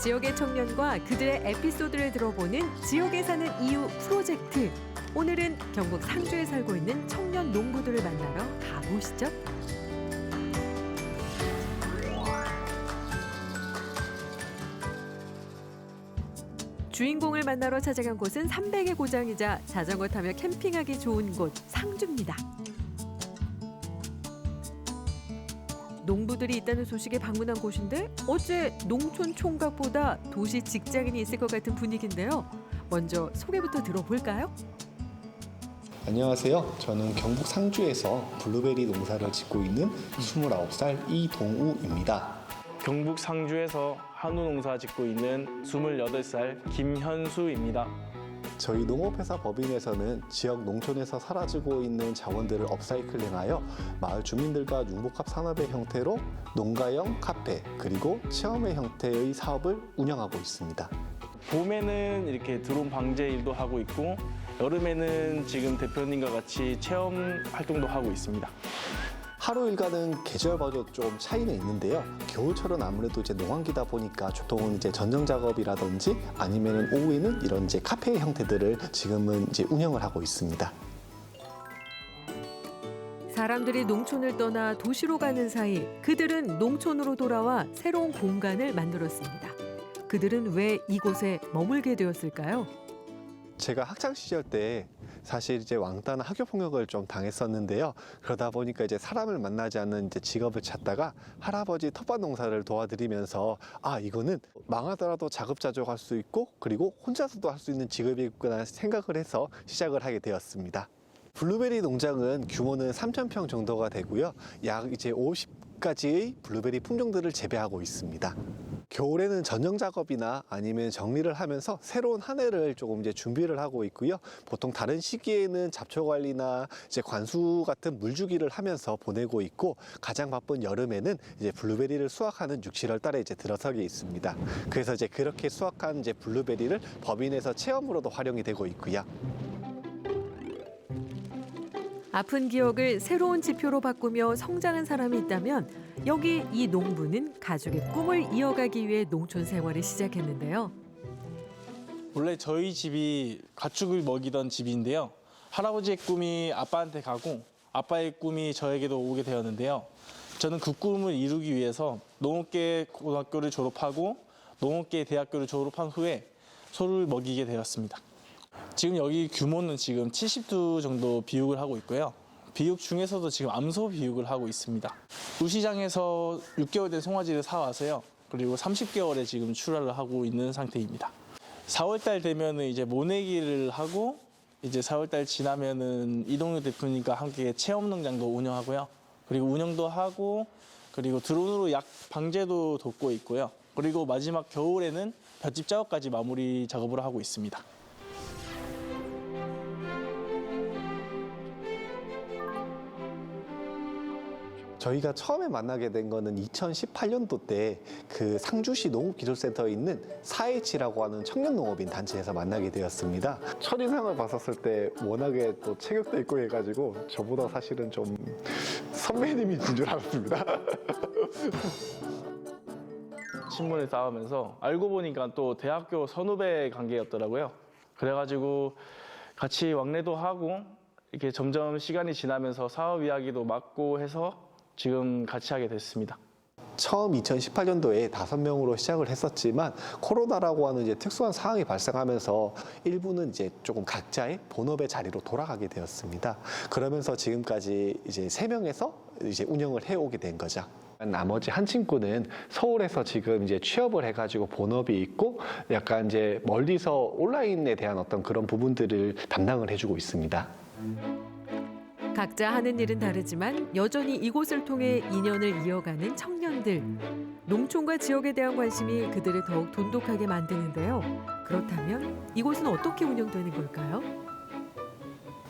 지역의 청년과 그들의 에피소드를 들어보는 지역에 사는 이유 프로젝트. 오늘은 경북 상주에 살고 있는 청년 농부들을 만나러 가보시죠. 주인공을 만나러 찾아간 곳은 300의 고장이자 자전거 타며 캠핑하기 좋은 곳 상주입니다. 농부들이 있다는 소식에 방문한 곳인데 어째 농촌 총각보다 도시 직장인이 있을 것 같은 분위기인데요. 먼저 소개부터 들어볼까요? 안녕하세요. 저는 경북 상주에서 블루베리 농사를 짓고 있는 29살 이동우입니다. 경북 상주에서 한우 농사 짓고 있는 28살 김현수입니다. 저희 농업회사 법인에서는 지역 농촌에서 사라지고 있는 자원들을 업사이클링하여 마을 주민들과 융복합 산업의 형태로 농가형 카페 그리고 체험의 형태의 사업을 운영하고 있습니다. 봄에는 이렇게 드론 방제 일도 하고 있고 여름에는 지금 대표님과 같이 체험 활동도 하고 있습니다. 하루 일과는 계절마저 좀 차이는 있는데요. 겨울철은 아무래도 이제 농한기다 보니까 보통은 이제 전정 작업이라든지 아니면은 오후에는 이런 이제 카페 형태들을 지금은 이제 운영을 하고 있습니다. 사람들이 농촌을 떠나 도시로 가는 사이 그들은 농촌으로 돌아와 새로운 공간을 만들었습니다. 그들은 왜 이곳에 머물게 되었을까요? 제가 학창 시절 때 사실 이제 왕따나 학교 폭력을 좀 당했었는데요. 그러다 보니까 이제 사람을 만나지 않는 이제 직업을 찾다가 할아버지 텃밭 농사를 도와드리면서 이거는 망하더라도 자급자족할 수 있고 그리고 혼자서도 할 수 있는 직업이구나 생각을 해서 시작을 하게 되었습니다. 블루베리 농장은 규모는 3,000평 정도가 되고요. 약 이제 50가지의 블루베리 품종들을 재배하고 있습니다. 겨울에는 전정 작업이나 아니면 정리를 하면서 새로운 한 해를 조금 이제 준비를 하고 있고요. 보통 다른 시기에는 잡초 관리나 이제 관수 같은 물주기를 하면서 보내고 있고 가장 바쁜 여름에는 이제 블루베리를 수확하는 6, 7월 달에 이제 들어서게 있습니다. 그래서 이제 그렇게 수확한 이제 블루베리를 법인에서 체험으로도 활용이 되고 있고요. 아픈 기억을 새로운 지표로 바꾸며 성장한 사람이 있다면 여기 이 농부는 가족의 꿈을 이어가기 위해 농촌 생활을 시작했는데요. 원래 저희 집이 가축을 먹이던 집인데요. 할아버지의 꿈이 아빠한테 가고 아빠의 꿈이 저에게도 오게 되었는데요. 저는 그 꿈을 이루기 위해서 농업계 고등학교를 졸업하고 농업계 대학교를 졸업한 후에 소를 먹이게 되었습니다. 지금 여기 규모는 지금 70두 정도 비육을 하고 있고요. 비육 중에서도 지금 암소 비육을 하고 있습니다. 우시장에서 6개월 된 송아지를 사와서요. 그리고 30개월에 지금 출하를 하고 있는 상태입니다. 4월달 되면은 이제 모내기를 하고 이제 4월달 지나면은 이동규 대표님과 함께 체험 농장도 운영하고요. 그리고 운영도 하고 그리고 드론으로 약 방제도 돕고 있고요. 그리고 마지막 겨울에는 볏짚 작업까지 마무리 작업을 하고 있습니다. 저희가 처음에 만나게 된 거는 2018년도 때 그 상주시 농업기술센터에 있는 4H라고 하는 청년농업인 단체에서 만나게 되었습니다. 첫인상을 봤었을 때 워낙에 또 체격도 있고 해가지고 저보다 사실은 좀 선배님이신 줄 알았습니다. 친분을 쌓으면서 알고 보니까 또 대학교 선후배 관계였더라고요. 그래가지고 같이 왕래도 하고 이렇게 점점 시간이 지나면서 사업 이야기도 맡고 해서 지금 같이 하게 됐습니다. 처음 2018년도에 5명으로 시작을 했었지만 코로나라고 하는 이제 특수한 상황이 발생하면서 일부는 이제 조금 각자의 본업의 자리로 돌아가게 되었습니다. 그러면서 지금까지 이제 3명에서 이제 운영을 해오게 된 거죠. 나머지 한 친구는 서울에서 지금 이제 취업을 해가지고 본업이 있고 약간 이제 멀리서 온라인에 대한 어떤 그런 부분들을 담당을 해주고 있습니다. 각자 하는 일은 다르지만 여전히 이곳을 통해 인연을 이어가는 청년들. 농촌과 지역에 대한 관심이 그들을 더욱 돈독하게 만드는데요. 그렇다면 이곳은 어떻게 운영되는 걸까요?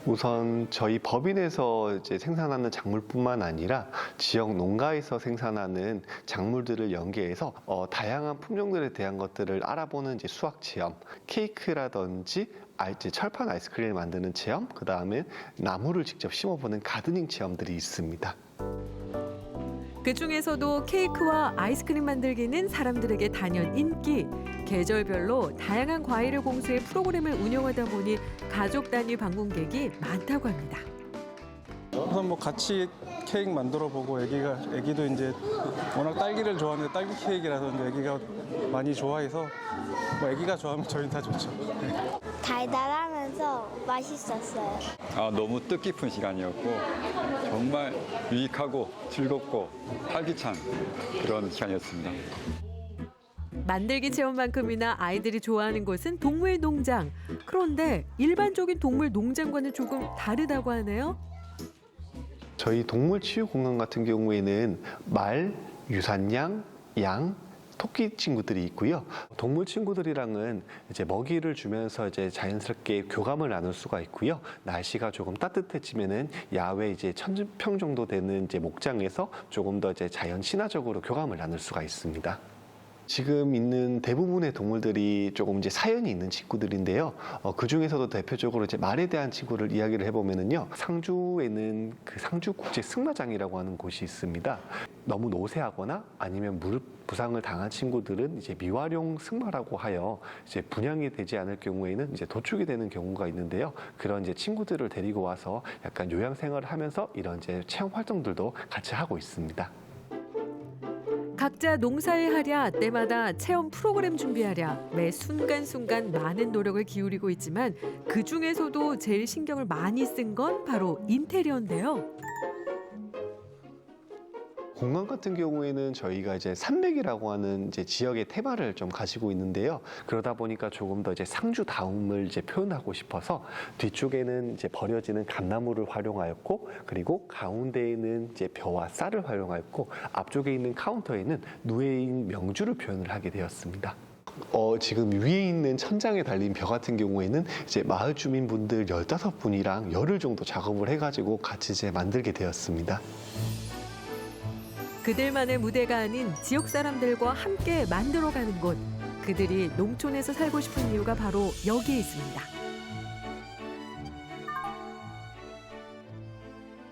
우선 저희 법인에서 이제 생산하는 작물뿐만 아니라 지역 농가에서 생산하는 작물들을 연계해서 다양한 품종들에 대한 것들을 알아보는 이제 수학 체험, 케이크라든지 이제 철판 아이스크림을 만드는 체험, 그 다음에 나무를 직접 심어보는 가드닝 체험들이 있습니다. 그 중에서도 케이크와 아이스크림 만들기는 사람들에게 단연 인기. 계절별로 다양한 과일을 공수해 프로그램을 운영하다 보니 가족 단위 방문객이 많다고 합니다. 우선 뭐 같이 케이크 만들어 보고 애기도 이제 워낙 딸기를 좋아하는데 딸기 케이크라서 이제 애기가 많이 좋아해서 뭐 애기가 좋아하면 저희는 다 좋죠. 네. 달달하면서 맛있었어요. 너무 뜻깊은 시간이었고 정말 유익하고 즐겁고 활기찬 그런 시간이었습니다. 만들기 체험만큼이나 아이들이 좋아하는 곳은 동물 농장. 그런데 일반적인 동물 농장과는 조금 다르다고 하네요. 저희 동물 치유 공간 같은 경우에는 말, 유산양, 양, 토끼 친구들이 있고요. 동물 친구들이랑은 이제 먹이를 주면서 이제 자연스럽게 교감을 나눌 수가 있고요. 날씨가 조금 따뜻해지면은 야외 이제 1000평 정도 되는 이제 목장에서 조금 더 이제 자연 친화적으로 교감을 나눌 수가 있습니다. 지금 있는 대부분의 동물들이 조금 이제 사연이 있는 친구들인데요. 그 중에서도 대표적으로 이제 말에 대한 친구를 이야기를 해보면은요. 상주에는 그 상주국제승마장이라고 하는 곳이 있습니다. 너무 노쇠하거나 아니면 무릎 부상을 당한 친구들은 이제 미활용 승마라고 하여 이제 분양이 되지 않을 경우에는 이제 도축이 되는 경우가 있는데요. 그런 이제 친구들을 데리고 와서 약간 요양 생활을 하면서 이런 이제 체험 활동들도 같이 하고 있습니다. 각자 농사일 하랴, 때마다 체험 프로그램 준비하랴, 매 순간순간 많은 노력을 기울이고 있지만 그 중에서도 제일 신경을 많이 쓴 건 바로 인테리어인데요. 공간 같은 경우에는 저희가 이제 산맥이라고 하는 이제 지역의 테마를 좀 가지고 있는데요. 그러다 보니까 조금 더 이제 상주다움을 이제 표현하고 싶어서 뒤쪽에는 이제 버려지는 감나무를 활용하였고, 그리고 가운데에는 이제 벼와 쌀을 활용하였고, 앞쪽에 있는 카운터에는 누에인 명주를 표현을 하게 되었습니다. 지금 위에 있는 천장에 달린 벼 같은 경우에는 이제 마을 주민분들 15분이랑 열흘 정도 작업을 해가지고 같이 이제 만들게 되었습니다. 그들만의 무대가 아닌 지역 사람들과 함께 만들어가는 곳. 그들이 농촌에서 살고 싶은 이유가 바로 여기에 있습니다.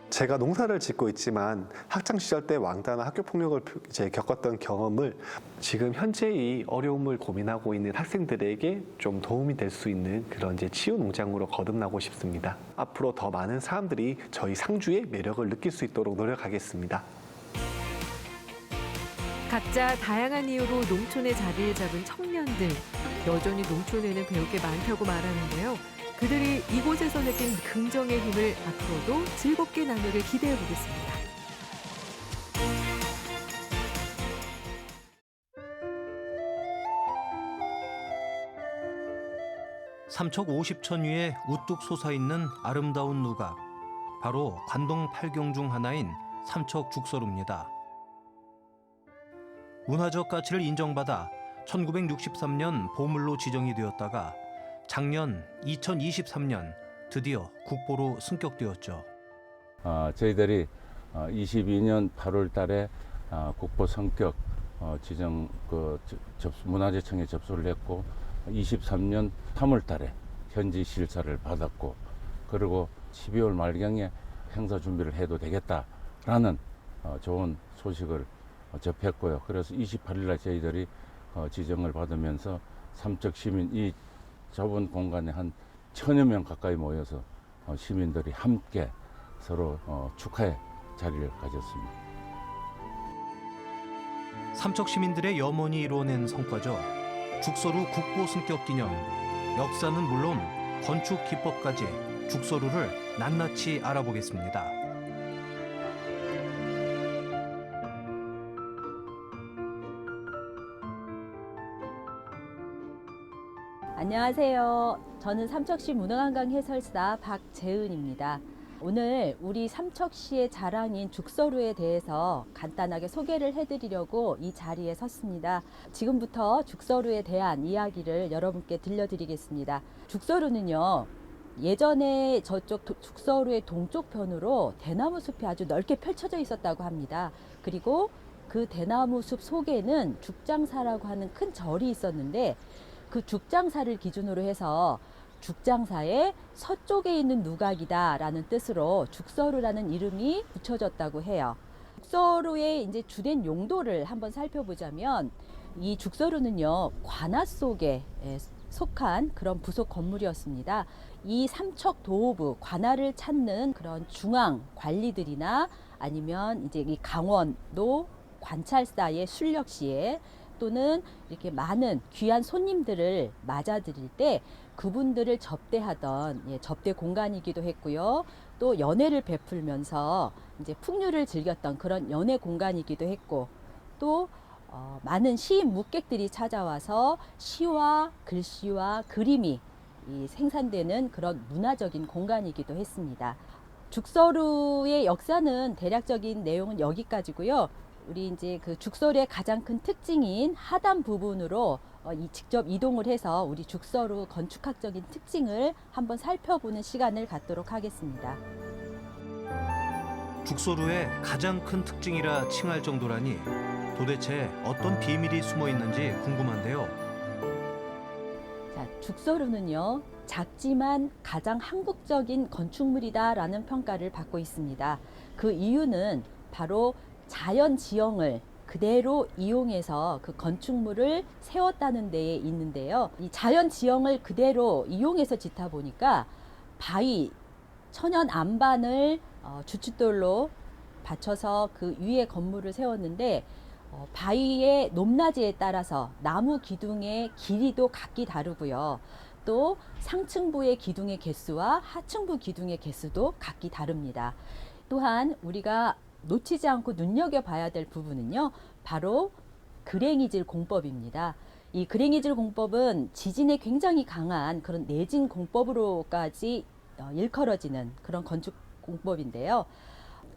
제가 농사를 짓고 있지만 학창 시절 때 왕따나 학교 폭력을 이제 겪었던 경험을 지금 현재의 어려움을 고민하고 있는 학생들에게 좀 도움이 될 수 있는 그런 이제 치유 농장으로 거듭나고 싶습니다. 앞으로 더 많은 사람들이 저희 상주의 매력을 느낄 수 있도록 노력하겠습니다. 각자 다양한 이유로 농촌에 자리를 잡은 청년들. 여전히 농촌에는 배울 게 많다고 말하는데요. 그들이 이곳에서 느낀 긍정의 힘을 앞으로도 즐겁게 나누길 기대해 보겠습니다. 삼척 50천 위에 우뚝 솟아있는 아름다운 누각. 바로 관동 8경 중 하나인 삼척 죽서루입니다. 문화적 가치를 인정받아 1963년 보물로 지정이 되었다가 작년 2023년 드디어 국보로 승격되었죠. 저희들이 22년 8월 달에 국보 성격 지정 문화재청에 접수를 했고 23년 3월 달에 현지 실사를 받았고, 그리고 12월 말경에 행사 준비를 해도 되겠다라는 좋은 소식을 접했고요. 그래서 28일 날 저희들이 지정을 받으면서 삼척 시민, 이 좁은 공간에 한 1000여 명 가까이 모여서 시민들이 함께 서로 축하의 자리를 가졌습니다. 삼척 시민들의 염원이 이루어낸 성과죠. 죽서루 국보 승격 기념. 역사는 물론 건축 기법까지 죽서루를 낱낱이 알아보겠습니다. 안녕하세요. 저는 삼척시 문화관광 해설사 박재은입니다. 오늘 우리 삼척시의 자랑인 죽서루에 대해서 간단하게 소개를 해드리려고 이 자리에 섰습니다. 지금부터 죽서루에 대한 이야기를 여러분께 들려드리겠습니다. 죽서루는요, 예전에 저쪽 죽서루의 동쪽 편으로 대나무 숲이 아주 넓게 펼쳐져 있었다고 합니다. 그리고 그 대나무 숲 속에는 죽장사라고 하는 큰 절이 있었는데, 그 죽장사를 기준으로 해서 죽장사의 서쪽에 있는 누각이다 라는 뜻으로 죽서루라는 이름이 붙여졌다고 해요. 죽서루의 이제 주된 용도를 한번 살펴보자면 이 죽서루는요 관아 속에 속한 그런 부속 건물이었습니다. 이 삼척도호부 관아를 찾는 그런 중앙 관리들이나 아니면 이제 이 강원도 관찰사의 순력 시에 또는 이렇게 많은 귀한 손님들을 맞아들일 때 그분들을 접대하던 접대 공간이기도 했고요. 또 연회를 베풀면서 이제 풍류를 즐겼던 그런 연회 공간이기도 했고 또 많은 시인 묵객들이 찾아와서 시와 글씨와 그림이 생산되는 그런 문화적인 공간이기도 했습니다. 죽서루의 역사는 대략적인 내용은 여기까지고요. 우리 이제 그 죽서루의 가장 큰 특징인 하단 부분으로 직접 이동을 해서 우리 죽서루 건축학적인 특징을 한번 살펴보는 시간을 갖도록 하겠습니다. 죽서루의 가장 큰 특징이라 칭할 정도라니 도대체 어떤 비밀이 숨어 있는지 궁금한데요. 자, 죽서루는요 작지만 가장 한국적인 건축물이다라는 평가를 받고 있습니다. 그 이유는 바로 자연 지형을 그대로 이용해서 그 건축물을 세웠다는 데에 있는데요. 이 자연 지형을 그대로 이용해서 짓다 보니까 바위, 천연 안반을 주춧돌로 받쳐서 그 위에 건물을 세웠는데 바위의 높낮이에 따라서 나무 기둥의 길이도 각기 다르고요. 또 상층부의 기둥의 개수와 하층부 기둥의 개수도 각기 다릅니다. 또한 우리가 놓치지 않고 눈여겨봐야 될 부분은요. 바로 그랭이질 공법입니다. 이 그랭이질 공법은 지진에 굉장히 강한 그런 내진 공법으로까지 일컬어지는 그런 건축 공법인데요.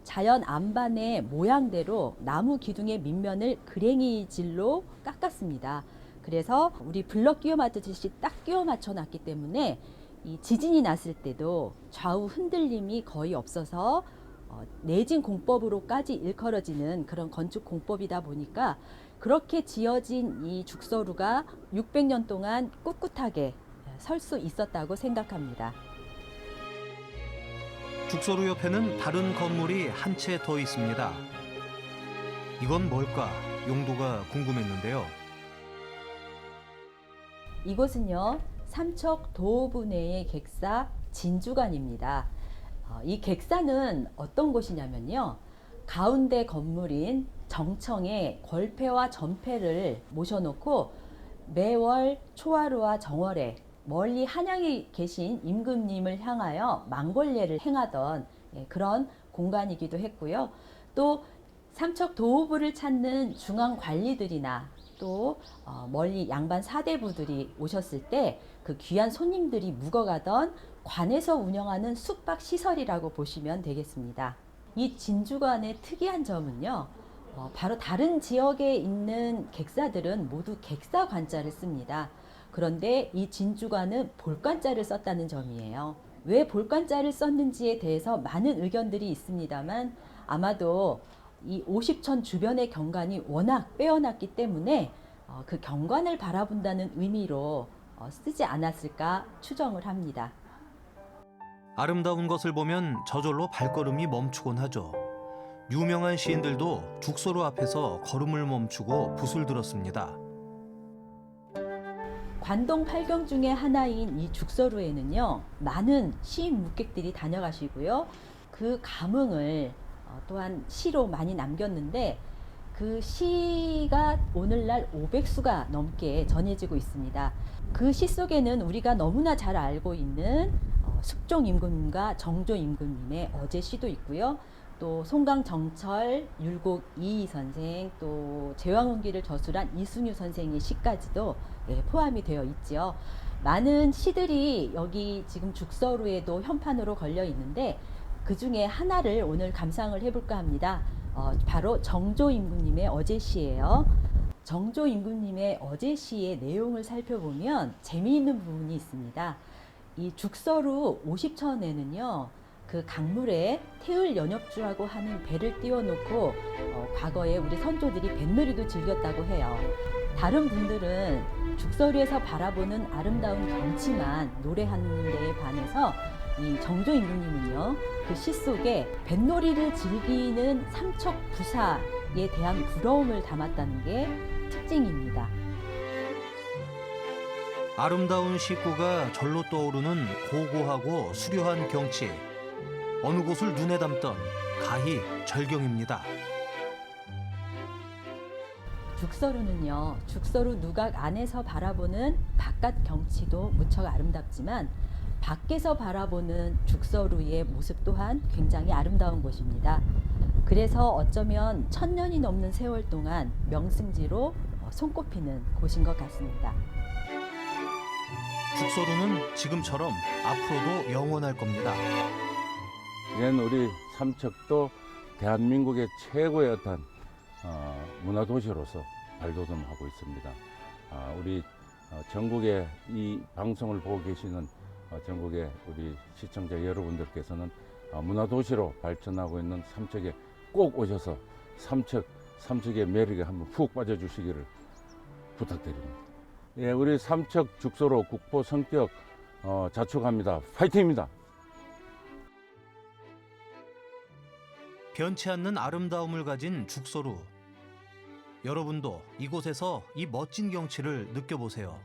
자연 안반의 모양대로 나무 기둥의 밑면을 그랭이질로 깎았습니다. 그래서 우리 블럭 끼워 맞추듯이 딱 끼워 맞춰 놨기 때문에 이 지진이 났을 때도 좌우 흔들림이 거의 없어서 내진 공법으로까지 일컬어지는 그런 건축 공법이다 보니까 그렇게 지어진 이 죽서루가 600년 동안 꿋꿋하게 설 수 있었다고 생각합니다. 죽서루 옆에는 다른 건물이 한 채 더 있습니다. 이건 뭘까? 용도가 궁금했는데요. 이곳은요 삼척 도호부 내의 객사 진주관입니다. 이 객사는 어떤 곳이냐면요 가운데 건물인 정청에 권패와 전패를 모셔놓고 매월 초하루와 정월에 멀리 한양에 계신 임금님을 향하여 망골례를 행하던 그런 공간이기도 했고요. 또 삼척 도호부를 찾는 중앙 관리들이나 또 멀리 양반 사대부들이 오셨을 때 그 귀한 손님들이 묵어가던 관에서 운영하는 숙박 시설이라고 보시면 되겠습니다. 이 진주관의 특이한 점은요. 바로 다른 지역에 있는 객사들은 모두 객사관자를 씁니다. 그런데 이 진주관은 볼관자를 썼다는 점이에요. 왜 볼관자를 썼는지에 대해서 많은 의견들이 있습니다만 아마도 이 50천 주변의 경관이 워낙 빼어났기 때문에 그 경관을 바라본다는 의미로 쓰지 않았을까 추정을 합니다. 아름다운 것을 보면 저절로 발걸음이 멈추곤 하죠. 유명한 시인들도 죽서루 앞에서 걸음을 멈추고 붓을 들었습니다. 관동 8경 중에 하나인 이 죽서루에는요 많은 시인 묵객들이 다녀가시고요 그 감흥을 또한 시로 많이 남겼는데 그 시가 오늘날 500수가 넘게 전해지고 있습니다. 그 시 속에는 우리가 너무나 잘 알고 있는 숙종 임금님과 정조 임금님의 어제 시도 있고요. 또 송강정철, 율곡 이희 선생, 또 제왕운기를 저술한 이순유 선생의 시까지도 포함이 되어 있죠. 많은 시들이 여기 지금 죽서루에도 현판으로 걸려 있는데 그 중에 하나를 오늘 감상을 해볼까 합니다. 바로 정조 임금님의 어제시예요. 정조 임금님의 어제시의 내용을 살펴보면 재미있는 부분이 있습니다. 이 죽서루 50천에는요. 그 강물에 태을 연협주라고 하는 배를 띄워놓고 과거에 우리 선조들이 뱃놀이도 즐겼다고 해요. 다른 분들은 죽서루에서 바라보는 아름다운 경치만 노래하는 데에 반해서 이 정조 임금님은요, 그 시 속에 뱃놀이를 즐기는 삼척 부사에 대한 부러움을 담았다는 게 특징입니다. 아름다운 식구가 절로 떠오르는 고고하고 수려한 경치. 어느 곳을 눈에 담던 가히 절경입니다. 죽서루는요, 죽서루 누각 안에서 바라보는 바깥 경치도 무척 아름답지만 밖에서 바라보는 죽서루의 모습 또한 굉장히 아름다운 곳입니다. 그래서 어쩌면 1000년이 넘는 세월 동안 명승지로 손꼽히는 곳인 것 같습니다. 죽서루는 지금처럼 앞으로도 영원할 겁니다. 이제는 우리 삼척도 대한민국의 최고의 어떤 문화도시로서 발돋움하고 있습니다. 우리 전국의 이 방송을 보고 계시는 전국의 우리 시청자 여러분들께서는 문화도시로 발전하고 있는 삼척에 꼭 오셔서 삼척의 매력에 한번 푹 빠져주시기를 부탁드립니다. 예, 우리 삼척 죽서로 국보 성격 자축합니다. 파이팅입니다. 변치 않는 아름다움을 가진 죽서루. 여러분도 이곳에서 이 멋진 경치를 느껴보세요.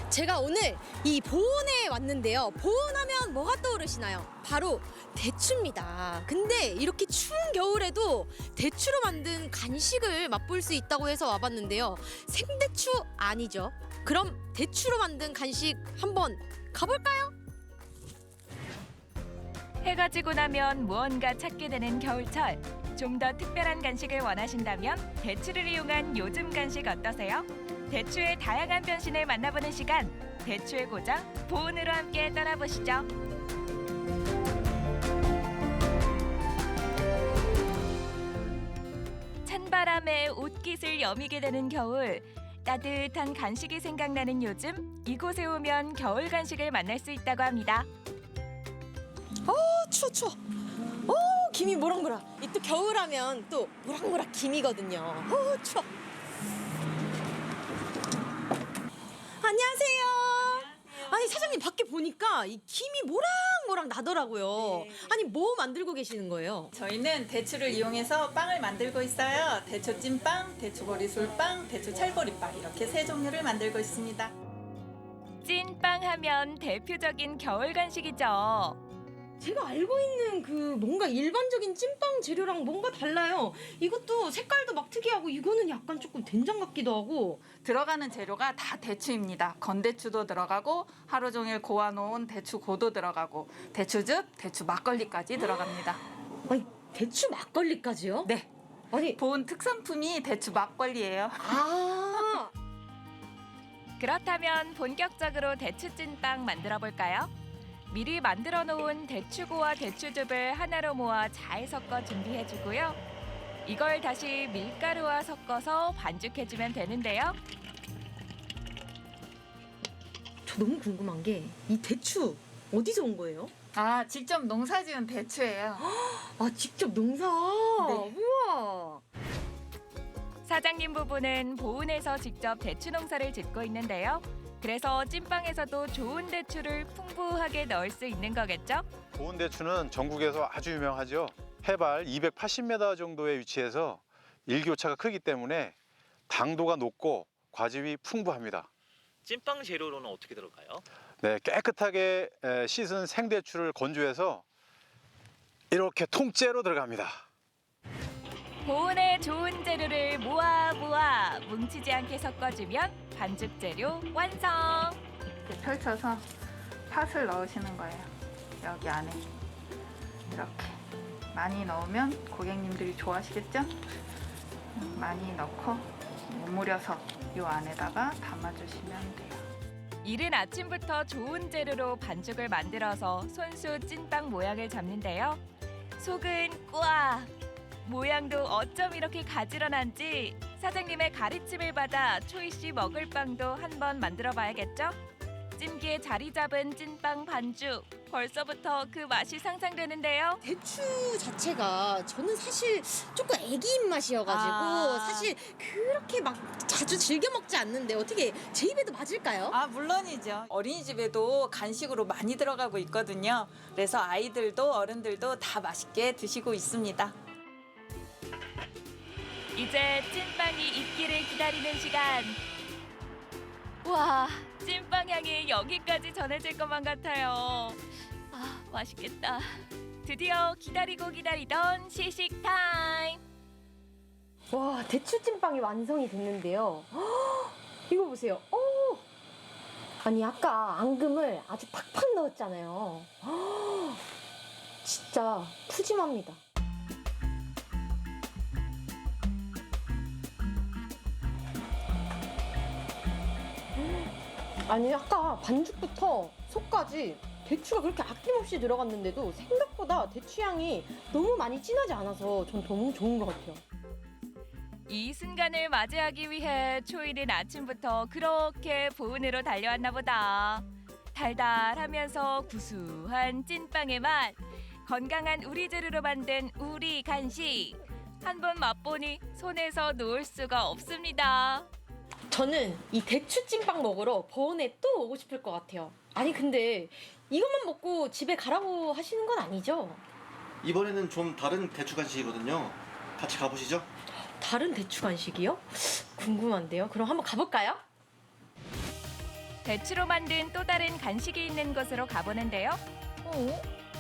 제가 오늘 이 보은에 왔는데요. 보은하면 뭐가 떠오르시나요? 바로 대추입니다. 근데 이렇게 추운 겨울에도 대추로 만든 간식을 맛볼 수 있다고 해서 와봤는데요. 생대추 아니죠? 그럼 대추로 만든 간식 한번 가볼까요? 해가 지고 나면 무언가 찾게 되는 겨울철. 좀 더 특별한 간식을 원하신다면 대추를 이용한 요즘 간식 어떠세요? 대추의 다양한 변신을 만나보는 시간. 대추의 고장 보은으로 함께 떠나보시죠. 찬바람에 옷깃을 여미게 되는 겨울. 따뜻한 간식이 생각나는 요즘, 이곳에 오면 겨울 간식을 만날 수 있다고 합니다. 추워. 김이 모락모락. 이 또 겨울하면 또 모락모락 김이거든요. 추워. 안녕하세요. 아니 사장님 밖에 보니까 이 김이 모락모락 나더라고요. 아니 뭐 만들고 계시는 거예요? 저희는 대추를 이용해서 빵을 만들고 있어요. 대추 찐빵, 대추 보리술빵, 대추 찰보리빵 이렇게 세 종류를 만들고 있습니다. 찐빵 하면 대표적인 겨울 간식이죠. 제가 알고 있는 그 뭔가 일반적인 찐빵 재료랑 뭔가 달라요. 이것도 색깔도 막 특이하고 이거는 약간 조금 된장 같기도 하고. 들어가는 재료가 다 대추입니다. 건대추도 들어가고 하루 종일 고아놓은 대추고도 들어가고 대추즙, 대추 막걸리까지 들어갑니다. 아니 대추 막걸리까지요? 네. 아니 보은 특산품이 대추 막걸리예요. 그렇다면 본격적으로 대추 찐빵 만들어 볼까요? 미리 만들어 놓은 대추고와 대추즙을 하나로 모아 잘 섞어 준비해 주고요. 이걸 다시 밀가루와 섞어서 반죽해 주면 되는데요. 저 너무 궁금한 게 이 대추 어디서 온 거예요? 직접 농사지은 대추예요. 직접 농사. 네. 우와. 사장님 부부는 보은에서 직접 대추 농사를 짓고 있는데요. 그래서 찐빵에서도 좋은 대추를 풍부하게 넣을 수 있는 거겠죠? 보은 대추는 전국에서 아주 유명하죠. 해발 280m 정도에 위치해서 일교차가 크기 때문에 당도가 높고 과즙이 풍부합니다. 찐빵 재료로는 어떻게 들어가요? 네, 깨끗하게 씻은 생대추를 건조해서 이렇게 통째로 들어갑니다. 보은의 좋은 재료를 모아 뭉치지 않게 섞어주면 반죽 재료 완성! 이렇게 펼쳐서 팥을 넣으시는 거예요. 여기 안에 이렇게 많이 넣으면 고객님들이 좋아하시겠죠? 많이 넣고 오므려서 이 안에다가 담아주시면 돼요. 이른 아침부터 좋은 재료로 반죽을 만들어서 손수 찐빵 모양을 잡는데요. 속은 꽉! 모양도 어쩜 이렇게 가지런한지 사장님의 가르침을 받아 초이 씨 먹을 빵도 한번 만들어 봐야겠죠? 찜기에 자리 잡은 찐빵 반죽. 벌써부터 그 맛이 상상되는데요. 대추 자체가 저는 사실 조금 애기 입맛이어가지고 사실 그렇게 막 자주 즐겨 먹지 않는데 어떻게 제 입에도 맞을까요? 아, 물론이죠. 어린이집에도 간식으로 많이 들어가고 있거든요. 그래서 아이들도 어른들도 다 맛있게 드시고 있습니다. 이제 찐빵이 익기를 기다리는 시간. 와, 찐빵 향이 여기까지 전해질 것만 같아요. 아, 맛있겠다. 드디어 기다리고 기다리던 시식 타임. 와, 대추 찐빵이 완성이 됐는데요. 이거 보세요. 아니 아까 앙금을 아주 팍팍 넣었잖아요. 진짜 푸짐합니다. 아니 아까 반죽부터 속까지 대추가 그렇게 아낌없이 들어갔는데도 생각보다 대추 향이 너무 많이 진하지 않아서 전 너무 좋은 것 같아요. 이 순간을 맞이하기 위해 초이는 아침부터 그렇게 보은으로 달려왔나 보다. 달달하면서 구수한 찐빵의 맛. 건강한 우리 재료로 만든 우리 간식. 한번 맛보니 손에서 놓을 수가 없습니다. 저는 이 대추 찐빵 먹으러 보은에 또 오고 싶을 것 같아요. 아니 근데 이것만 먹고 집에 가라고 하시는 건 아니죠? 이번에는 좀 다른 대추 간식이거든요. 같이 가보시죠. 다른 대추 간식이요? 궁금한데요. 그럼 한번 가볼까요? 대추로 만든 또 다른 간식이 있는 곳으로 가보는데요.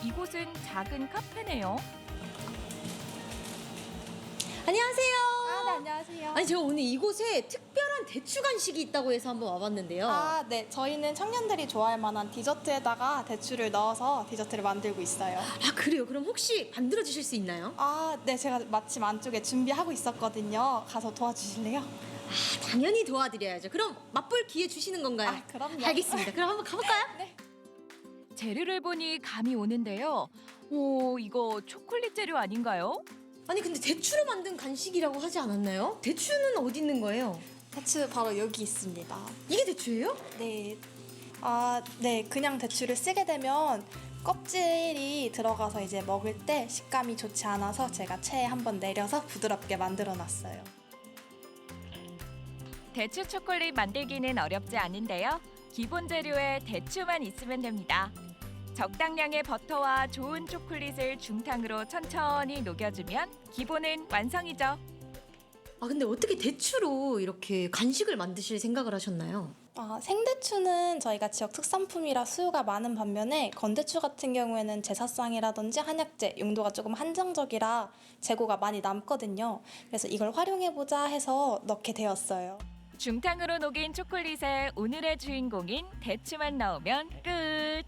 이곳은 작은 카페네요. 안녕하세요. 네, 안녕하세요. 아니 제가 오늘 이곳에 특별한 대추 간식이 있다고 해서 한번 와봤는데요. 네. 저희는 청년들이 좋아할 만한 디저트에다가 대추를 넣어서 디저트를 만들고 있어요. 아, 그래요? 그럼 혹시 만들어 주실 수 있나요? 네. 제가 마침 안쪽에 준비하고 있었거든요. 가서 도와주실래요? 당연히 도와드려야죠. 그럼 맛볼 기회 주시는 건가요? 그럼요. 알겠습니다. 그럼 한번 가볼까요? 네. 재료를 보니 감이 오는데요. 오, 이거 초콜릿 재료 아닌가요? 아니 근데 대추로 만든 간식이라고 하지 않았나요? 대추는 어디 있는 거예요? 대추 바로 여기 있습니다. 이게 대추예요? 네. 네. 그냥 대추를 쓰게 되면 껍질이 들어가서 이제 먹을 때 식감이 좋지 않아서 제가 체에 한번 내려서 부드럽게 만들어 놨어요. 대추 초콜릿 만들기는 어렵지 않은데요. 기본 재료에 대추만 있으면 됩니다. 적당량의 버터와 좋은 초콜릿을 중탕으로 천천히 녹여주면 기본은 완성이죠. 아 근데 어떻게 대추로 이렇게 간식을 만드실 생각을 하셨나요? 생대추는 저희가 지역 특산품이라 수요가 많은 반면에 건대추 같은 경우에는 제사상이라든지 한약재 용도가 조금 한정적이라 재고가 많이 남거든요. 그래서 이걸 활용해보자 해서 넣게 되었어요. 중탕으로 녹인 초콜릿에 오늘의 주인공인 대추만 넣으면 끝!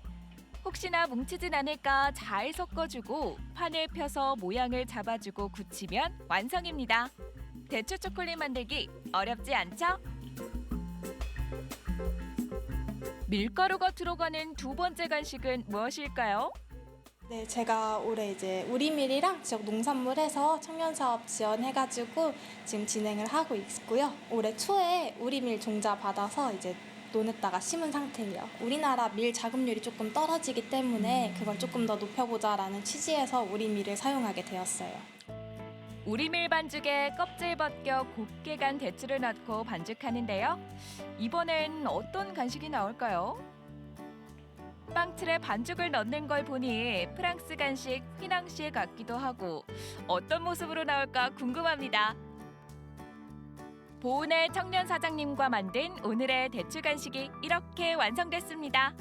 혹시나 뭉치진 않을까 잘 섞어주고 판을 펴서 모양을 잡아주고 굳히면 완성입니다. 대추 초콜릿 만들기 어렵지 않죠? 밀가루가 들어가는 두 번째 간식은 무엇일까요? 네, 제가 올해 이제 우리밀이랑 지역 농산물에서 청년사업 지원해가지고 지금 진행을 하고 있고요. 올해 초에 우리밀 종자 받아서 이제 논에다가 심은 상태예요. 우리나라 밀 자급률이 조금 떨어지기 때문에 그걸 조금 더 높여보자라는 취지에서 우리밀을 사용하게 되었어요. 우리밀 반죽에 껍질 벗겨 곱게 간 대추를 넣고 반죽하는데요. 이번엔 어떤 간식이 나올까요? 빵틀에 반죽을 넣는 걸 보니 프랑스 간식 휘낭시에 같기도 하고 어떤 모습으로 나올까 궁금합니다. 보은의 청년 사장님과 만든 오늘의 대추 간식이 이렇게 완성됐습니다.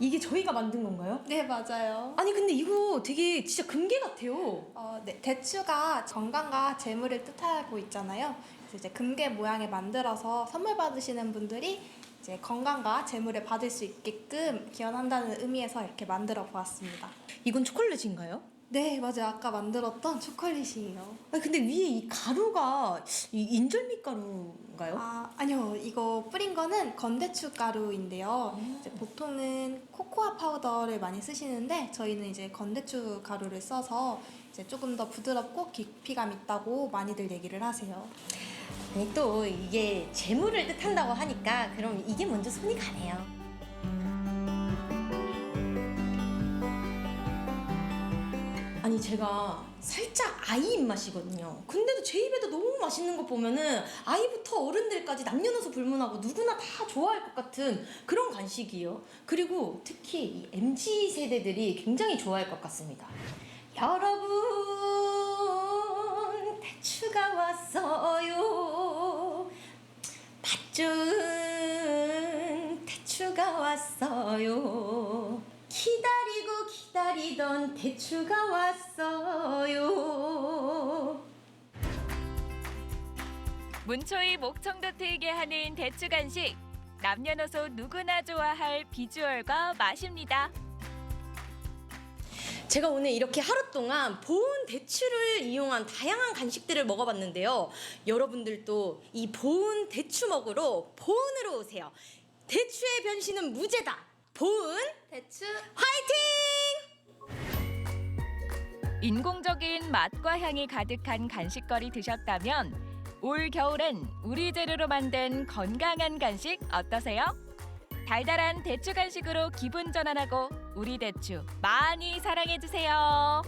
이게 저희가 만든 건가요? 네, 맞아요. 아니 근데 이거 되게 진짜 금괴 같아요. 네, 대추가 건강과 재물을 뜻하고 있잖아요. 그래서 이제 금괴 모양에 만들어서 선물 받으시는 분들이 이제 건강과 재물을 받을 수 있게끔 기원한다는 의미에서 이렇게 만들어 보았습니다. 이건 초콜릿인가요? 네, 맞아요. 아까 만들었던 초콜릿이에요. 아니 근데 위에 이 가루가 인절미 가루인가요? 아니요. 이거 뿌린 거는 건대추 가루인데요. 이제 보통은 코코아 파우더를 많이 쓰시는데 저희는 이제 건대추 가루를 써서 이제 조금 더 부드럽고 깊이감 있다고 많이들 얘기를 하세요. 아니 또 이게 재물을 뜻한다고 하니까 그럼 이게 먼저 손이 가네요. 아니 제가 살짝 아이 입맛이거든요. 근데도 제 입에도 너무 맛있는 거 보면은 아이부터 어른들까지 남녀노소 불문하고 누구나 다 좋아할 것 같은 그런 간식이에요. 그리고 특히 이 MZ 세대들이 굉장히 좋아할 것 같습니다. 여러분 대추가 왔어요. 맛 좋은 대추가 왔어요. 기다리고 기다리던 대추가 왔어요. 문초희 목청도 트이게 하는 대추 간식. 남녀노소 누구나 좋아할 비주얼과 맛입니다. 제가 오늘 이렇게 하루 동안 보은 대추를 이용한 다양한 간식들을 먹어봤는데요. 여러분들도 이 보은 대추 먹으러 보은으로 오세요. 대추의 변신은 무죄다. 보은 대추 화이팅! 인공적인 맛과 향이 가득한 간식거리 드셨다면 올 겨울엔 우리 재료로 만든 건강한 간식 어떠세요? 달달한 대추 간식으로 기분 전환하고 우리 대추 많이 사랑해주세요.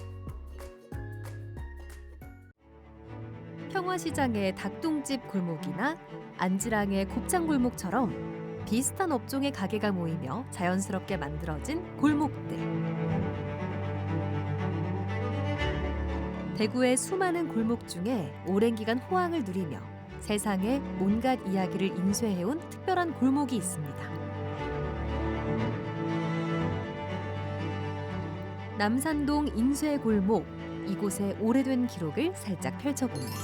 평화시장의 닭똥집 골목이나 안지랑의 곱창 골목처럼 비슷한 업종의 가게가 모이며 자연스럽게 만들어진 골목들. 대구의 수많은 골목 중에 오랜 기간 호황을 누리며 세상의 온갖 이야기를 인쇄해온 특별한 골목이 있습니다. 남산동 인쇄골목, 이곳의 오래된 기록을 살짝 펼쳐봅니다.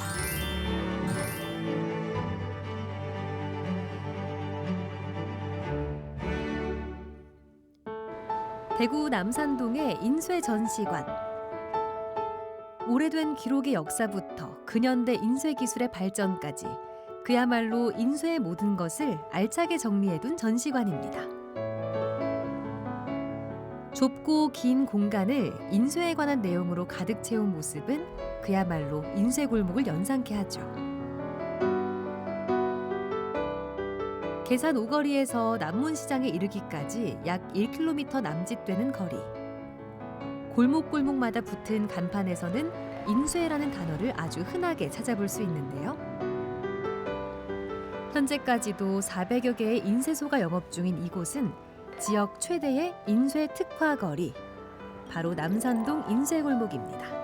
대구 남산동의 인쇄전시관. 오래된 기록의 역사부터 근현대 인쇄기술의 발전까지 그야말로 인쇄의 모든 것을 알차게 정리해둔 전시관입니다. 좁고 긴 공간을 인쇄에 관한 내용으로 가득 채운 모습은 그야말로 인쇄골목을 연상케 하죠. 계산 오거리에서 남문시장에 이르기까지 약 1km 남짓되는 거리. 골목골목마다 붙은 간판에서는 인쇄라는 단어를 아주 흔하게 찾아볼 수 있는데요. 현재까지도 400여 개의 인쇄소가 영업 중인 이곳은 지역 최대의 인쇄 특화 거리, 바로 남산동 인쇄골목입니다.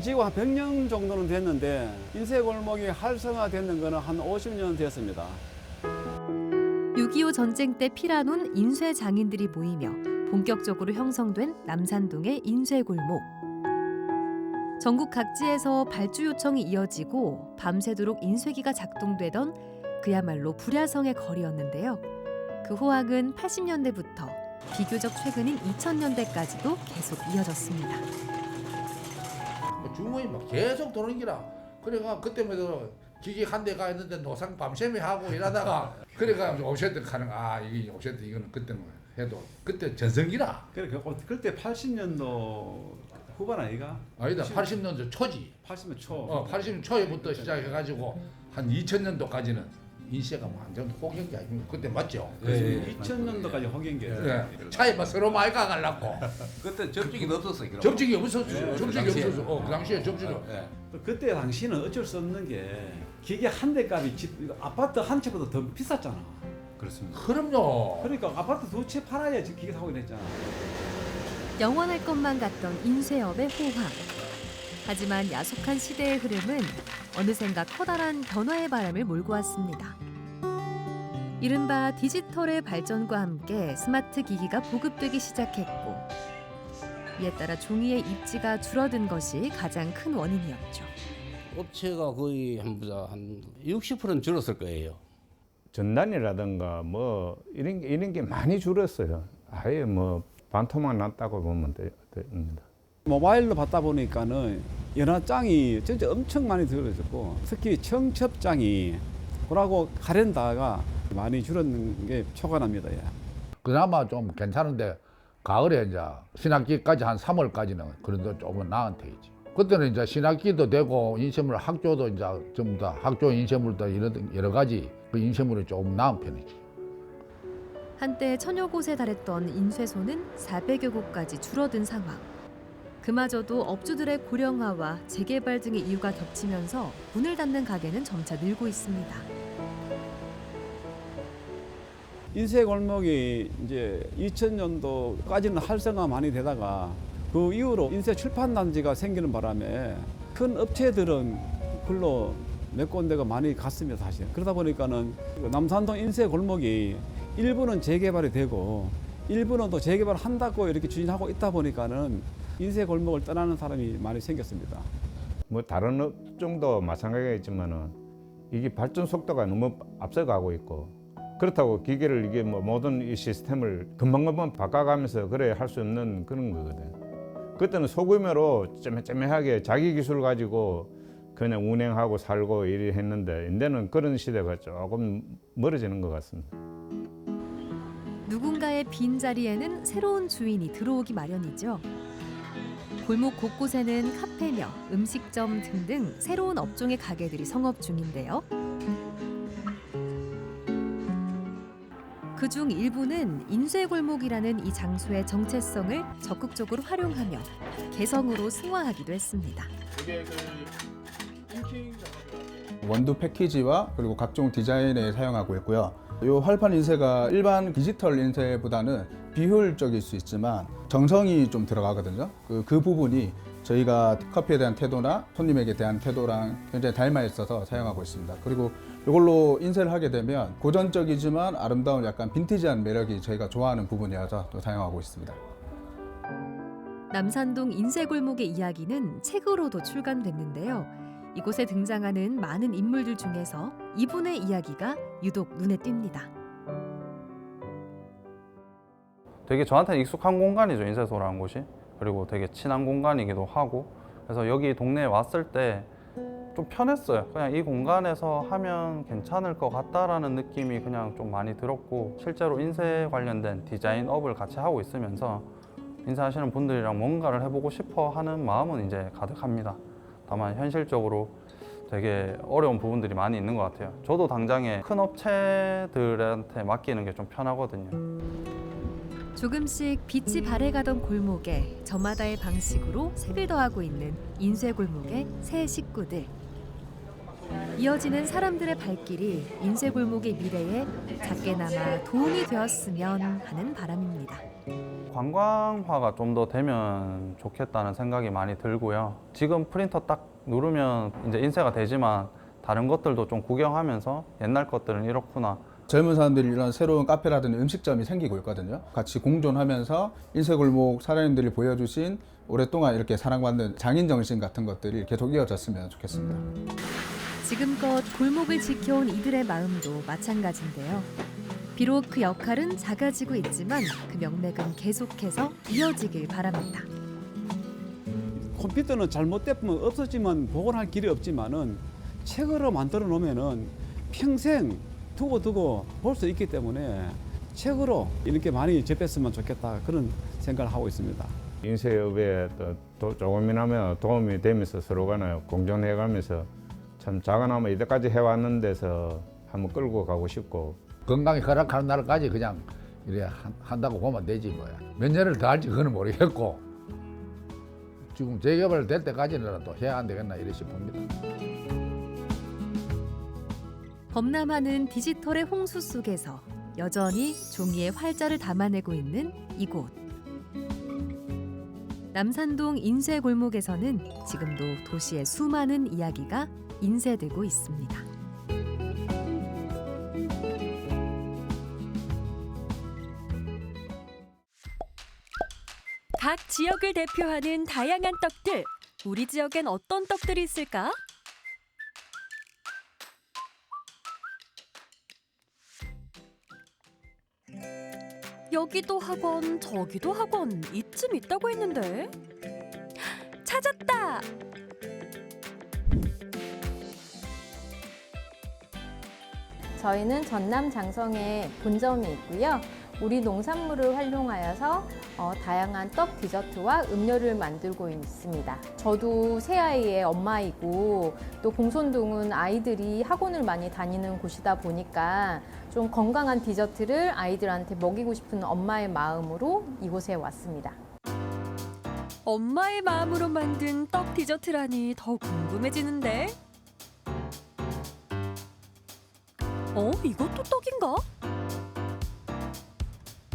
지금 한 100년 정도는 됐는데 인쇄골목이 활성화되는 거는 한 50년 됐습니다. 6.25 전쟁 때 피라논 인쇄 장인들이 모이며 본격적으로 형성된 남산동의 인쇄골목. 전국 각지에서 발주 요청이 이어지고 밤새도록 인쇄기가 작동되던 그야말로 불야성의 거리였는데요. 그 호황은 80년대부터 비교적 최근인 2000년대까지도 계속 이어졌습니다. 주머니 막 계속 도는 기라. 그래가 그때마다 기계 한 대가 있는데 노상 밤샘이 하고 일하다가 그래가 오셨던 가는 이게 오셨던 이거는 그때는 해도 그때 전성기라. 그때 80년도 후반 아이가? 아니다 80년도 초지. 80년 초. 80년 초에부터 시작해가지고 한 2000년도까지는 인쇄가 완전 호갱기 아닙니까? 그때 맞죠? 네. 2000년도까지 호갱기. 네. 차에 막 서로 많이 가가려고. 그때 접촉이 없었어요. 접촉이 없었어. 네, 접촉이 없었어. 그 당시에 접촉이. 네. 그때 당시는 어쩔 수 없는 게 기계 한 대 값이 아파트 한 채보다 더 비쌌잖아. 그렇습니다. 그럼요. 그러니까 아파트 두 채 팔아야 기계 사고 이랬잖아. 영원할 것만 같던 인쇄업의 호황. 하지만 야속한 시대의 흐름은 어느샌가 커다란 변화의 바람을 몰고 왔습니다. 이른바 디지털의 발전과 함께 스마트 기기가 보급되기 시작했고 이에 따라 종이의 입지가 줄어든 것이 가장 큰 원인이었죠. 업체가 거의 한 60%는 줄었을 거예요. 전단이라든가 뭐 이런 게 많이 줄었어요. 아예 뭐 반토막 났다고 보면 됩니다. 모바일로 받다 보니까는 연화장이 진짜 엄청 많이 줄어졌고 특히 청첩장이 그러고 카렌다가 많이 줄었는 게 초과납니다. 예. 그나마 좀 괜찮은데 가을에 이제 신학기까지 한 3월까지는 그래도 조금 나은 테이지. 그때는 이제 신학기도 되고 인쇄물 학조도 이제 전부 다 학조 인쇄물도 이런 여러 가지 그 인쇄물이 조금 나은 편이지. 한때 천여 곳에 달했던 인쇄소는 400여 곳까지 줄어든 상황. 그마저도 업주들의 고령화와 재개발 등의 이유가 겹치면서 문을 닫는 가게는 점차 늘고 있습니다. 인쇄 골목이 이제 2000년도까지는 활성화 많이 되다가 그 이후로 인쇄 출판 단지가 생기는 바람에 큰 업체들은 글로 몇 군데가 많이 갔습니다, 사실. 그러다 보니까는 남산동 인쇄 골목이 일부는 재개발이 되고 일부는 또 재개발을 한다고 이렇게 추진하고 있다 보니까는 인쇄 골목을 떠나는 사람이 많이 생겼습니다. 뭐 다른 업종도 마찬가지겠지만은 이게 발전 속도가 너무 앞서가고 있고 그렇다고 기계를 이게 뭐 모든 이 시스템을 금방금방 바꿔가면서 그래 할 수 없는 그런 거거든. 그때는 소규모로 쨈매하게 자기 기술 가지고 그냥 운행하고 살고 이리 했는데 이제는 그런 시대가 조금 멀어지는 것 같습니다. 누군가의 빈자리에는 새로운 주인이 들어오기 마련이죠. 골목 곳곳에는 카페며 음식점 등등 새로운 업종의 가게들이 성업 중인데요. 그중 일부는 인쇄골목이라는 이 장소의 정체성을 적극적으로 활용하며 개성으로 승화하기도 했습니다. 원두 패키지와 그리고 각종 디자인에 사용하고 있고요. 이 활판 인쇄가 일반 디지털 인쇄보다는 비효율적일 수 있지만 정성이 좀 들어가거든요. 그 부분이 저희가 커피에 대한 태도나 손님에게 대한 태도랑 굉장히 닮아 있어서 사용하고 있습니다. 그리고 이걸로 인쇄를 하게 되면 고전적이지만 아름다운 약간 빈티지한 매력이 저희가 좋아하는 부분이어서 또 사용하고 있습니다. 남산동 인쇄골목의 이야기는 책으로도 출간됐는데요. 이곳에 등장하는 많은 인물들 중에서 이분의 이야기가 유독 눈에 띕니다. 되게 저한테는 익숙한 공간이죠, 인쇄소라는 곳이. 그리고 되게 친한 공간이기도 하고 그래서 여기 동네에 왔을 때 좀 편했어요. 그냥 이 공간에서 하면 괜찮을 것 같다라는 느낌이 그냥 좀 많이 들었고 실제로 인쇄 관련된 디자인업을 같이 하고 있으면서 인쇄하시는 분들이랑 뭔가를 해보고 싶어 하는 마음은 이제 가득합니다. 다만 현실적으로 되게 어려운 부분들이 많이 있는 것 같아요. 저도 당장에 큰 업체들한테 맡기는 게 좀 편하거든요. 조금씩 빛이 발해가던 골목에 저마다의 방식으로 색을 더하고 있는 인쇄골목의 새 식구들. 이어지는 사람들의 발길이 인쇄골목의 미래에 작게나마 도움이 되었으면 하는 바람입니다. 관광화가 좀 더 되면 좋겠다는 생각이 많이 들고요. 지금 프린터 딱 누르면 이제 인쇄가 되지만 다른 것들도 좀 구경하면서 옛날 것들은 이렇구나. 젊은 사람들이 이런 새로운 카페라든지 음식점이 생기고 있거든요. 같이 공존하면서 인쇄골목 사장님들이 보여주신 오랫동안 이렇게 사랑받는 장인 정신 같은 것들이 계속 이어졌으면 좋겠습니다. 지금껏 골목을 지켜온 이들의 마음도 마찬가지인데요. 비록 그 역할은 작아지고 있지만 그 명맥은 계속해서 이어지길 바랍니다. 컴퓨터는 잘못되면 없어지면 복원할 길이 없지만은 책으로 만들어 놓으면은 평생 두고 볼 수 있기 때문에 책으로 이렇게 많이 접했으면 좋겠다 그런 생각을 하고 있습니다. 인쇄업에 또 조금이나마 도움이 되면서 서로 간에 공존해가면서 참 작아나마 이때까지 해왔는 데서 한번 끌고 가고 싶고 건강이 허락하는 날까지 그냥 이래 한다고 보면 되지 뭐야. 몇 년을 더 할지 그건 모르겠고 지금 재개발 될 때까지는 또 해야 안 되겠나 이래 싶습니다. 범람하는 디지털의 홍수 속에서 여전히 종이의 활자를 담아내고 있는 이곳. 남산동 인쇄골목에서는 지금도 도시의 수많은 이야기가 인쇄되고 있습니다. 각 지역을 대표하는 다양한 떡들. 우리 지역엔 어떤 떡들이 있을까? 여기도 학원, 저기도 학원, 이쯤 있다고 했는데. 찾았다! 저희는 전남 장성에 본점이 있고요. 우리 농산물을 활용하여서 다양한 떡 디저트와 음료를 만들고 있습니다. 저도 새아이의 엄마이고 또 공손동은 아이들이 학원을 많이 다니는 곳이다 보니까 좀 건강한 디저트를 아이들한테 먹이고 싶은 엄마의 마음으로 이곳에 왔습니다. 엄마의 마음으로 만든 떡 디저트라니 더 궁금해지는데? 이것도 떡인가?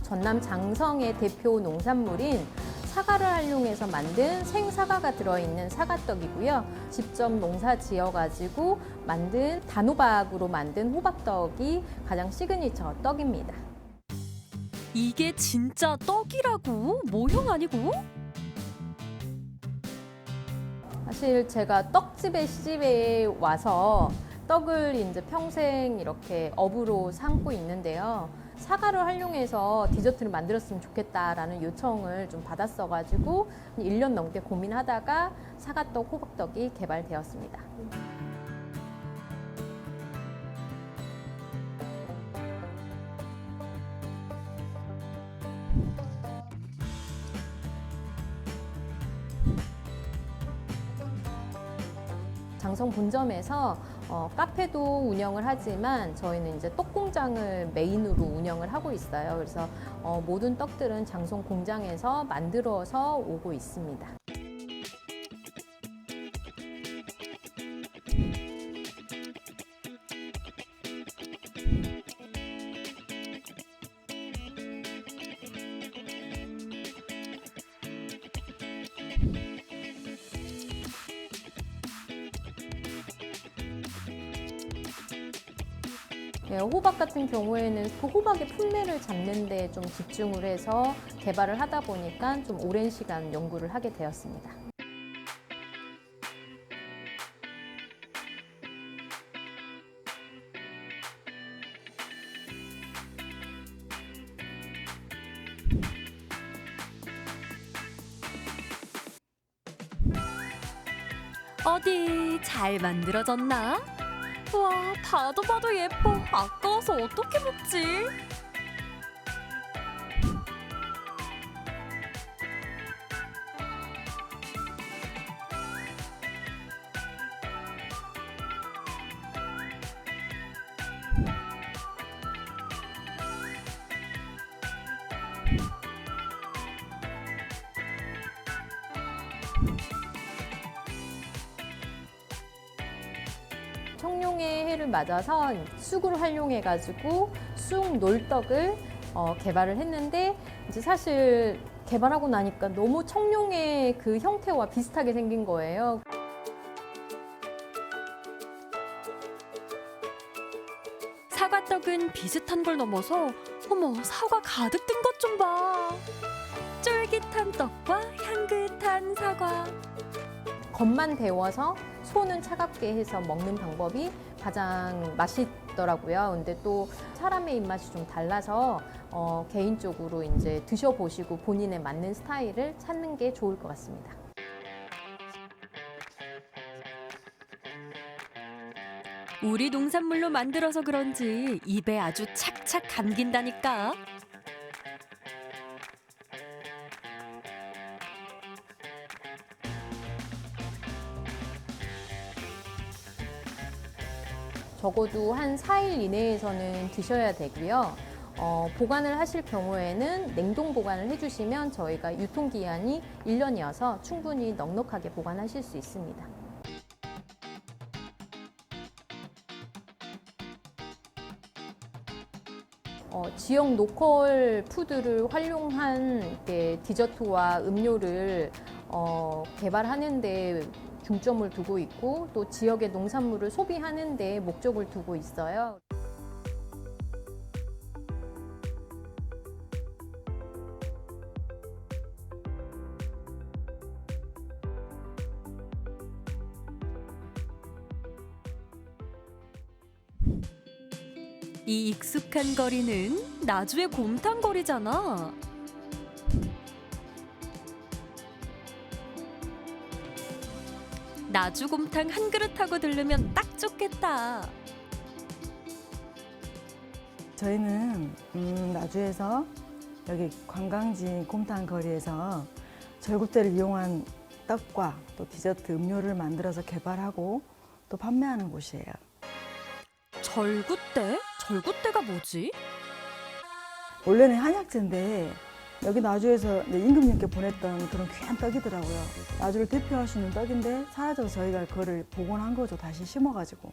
전남 장성의 대표 농산물인 사과를 활용해서 만든 생사과가 들어있는 사과떡이고요. 직접 농사 지어가지고 만든 단호박으로 만든 호박떡이 가장 시그니처 떡입니다. 이게 진짜 떡이라고? 모형 아니고? 사실 제가 떡집에 시집에 와서 떡을 이제 평생 이렇게 업으로 삼고 있는데요. 사과를 활용해서 디저트를 만들었으면 좋겠다라는 요청을 좀 받았어가지고 1년 넘게 고민하다가 사과떡, 호박떡이 개발되었습니다. 장성 본점에서 카페도 운영을 하지만 저희는 이제 떡 공장을 메인으로 운영을 하고 있어요. 그래서 모든 떡들은 장성 공장에서 만들어서 오고 있습니다. 호박 같은 경우에는 그 호박의 풍매를 잡는 데 좀 집중을 해서 개발을 하다 보니까 좀 오랜 시간 연구를 하게 되었습니다. 어디 잘 만들어졌나? 와, 봐도 봐도 예뻐. 아까워서 어떻게 먹지? 청룡의 해를 맞아서 쑥을 활용해가지고 쑥 놀떡을 개발을 했는데 이제 사실 개발하고 나니까 너무 청룡의 그 형태와 비슷하게 생긴 거예요. 사과떡은 비슷한 걸 넘어서 어머, 사과 가득 든 것 좀 봐. 쫄깃한 떡과 향긋한 사과. 겉만 데워서 손은 차갑게 해서 먹는 방법이 가장 맛있더라고요. 근데 또 사람의 입맛이 좀 달라서 개인적으로 이제 드셔보시고 본인에 맞는 스타일을 찾는 게 좋을 것 같습니다. 우리 농산물로 만들어서 그런지 입에 아주 착착 감긴다니까. 적어도 한 4일 이내에서는 드셔야 되고요. 보관을 하실 경우에는 냉동 보관을 해주시면 저희가 유통기한이 1년이어서 충분히 넉넉하게 보관하실 수 있습니다. 지역 로컬 푸드를 활용한 디저트와 음료를 개발하는 데 중점을 두고 있고 또 지역의 농산물을 소비하는 데 목적을 두고 있어요. 이 익숙한 거리는 나주의 곰탕 거리잖아. 나주 곰탕 한 그릇 하고 들르면 딱 좋겠다. 저희는 나주에서 여기 관광지 곰탕 거리에서 절구대를 이용한 떡과 또 디저트 음료를 만들어서 개발하고 또 판매하는 곳이에요. 절구대? 절구대가 뭐지? 원래는 한약재인데 여기 나주에서 임금님께 보냈던 그런 귀한 떡이더라고요. 나주를 대표할 수 있는 떡인데 사라져서 저희가 그거를 복원한 거죠. 다시 심어가지고.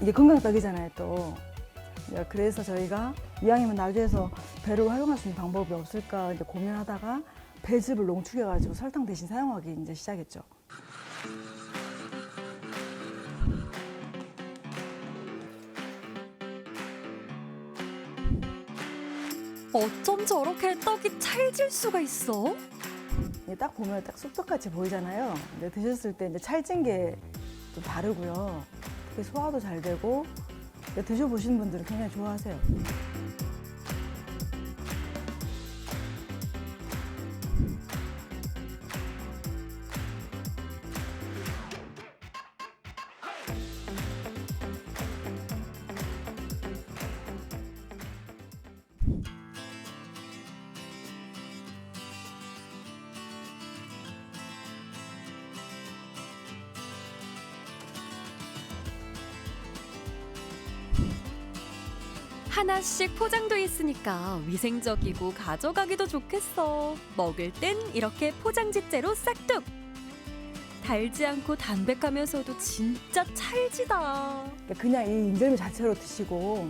이게 건강떡이잖아요, 또. 그래서 저희가 이왕이면 나주에서 배를 활용할 수 있는 방법이 없을까 이제 고민하다가 배즙을 농축해가지고 설탕 대신 사용하기 이제 시작했죠. 어쩜 저렇게 떡이 찰질 수가 있어? 이게 딱 보면 딱 쑥떡같이 보이잖아요. 근데 드셨을 때 이제 찰진 게 좀 다르고요. 되게 소화도 잘 되고 드셔보시는 분들은 굉장히 좋아하세요. 하나씩 포장돼 있으니까 위생적이고 가져가기도 좋겠어. 먹을 땐 이렇게 포장지째로 싹둑. 달지 않고 담백하면서도 진짜 찰지다. 그냥 이 인절미 자체로 드시고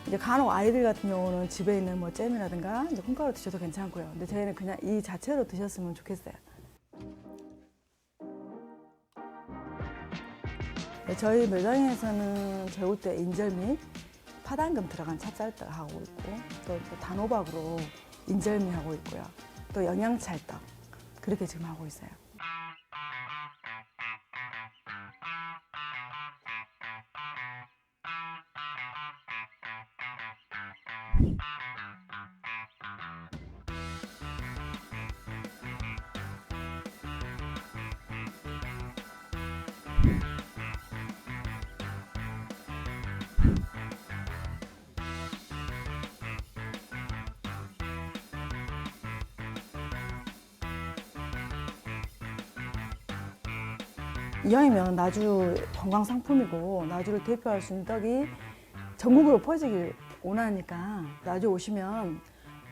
이제 간혹 아이들 같은 경우는 집에 있는 뭐 잼이라든가 이제 콩가루 드셔도 괜찮고요. 근데 저희는 그냥 이 자체로 드셨으면 좋겠어요. 저희 매장에서는 절구대 인절미, 파당금 들어간 찹쌀떡 하고 있고 또 단호박으로 인절미 하고 있고요. 또 영양찰떡 그렇게 지금 하고 있어요. 이왕이면 나주 관광 상품이고 나주를 대표할 수 있는 떡이 전국으로 퍼지길 원하니까 나주 오시면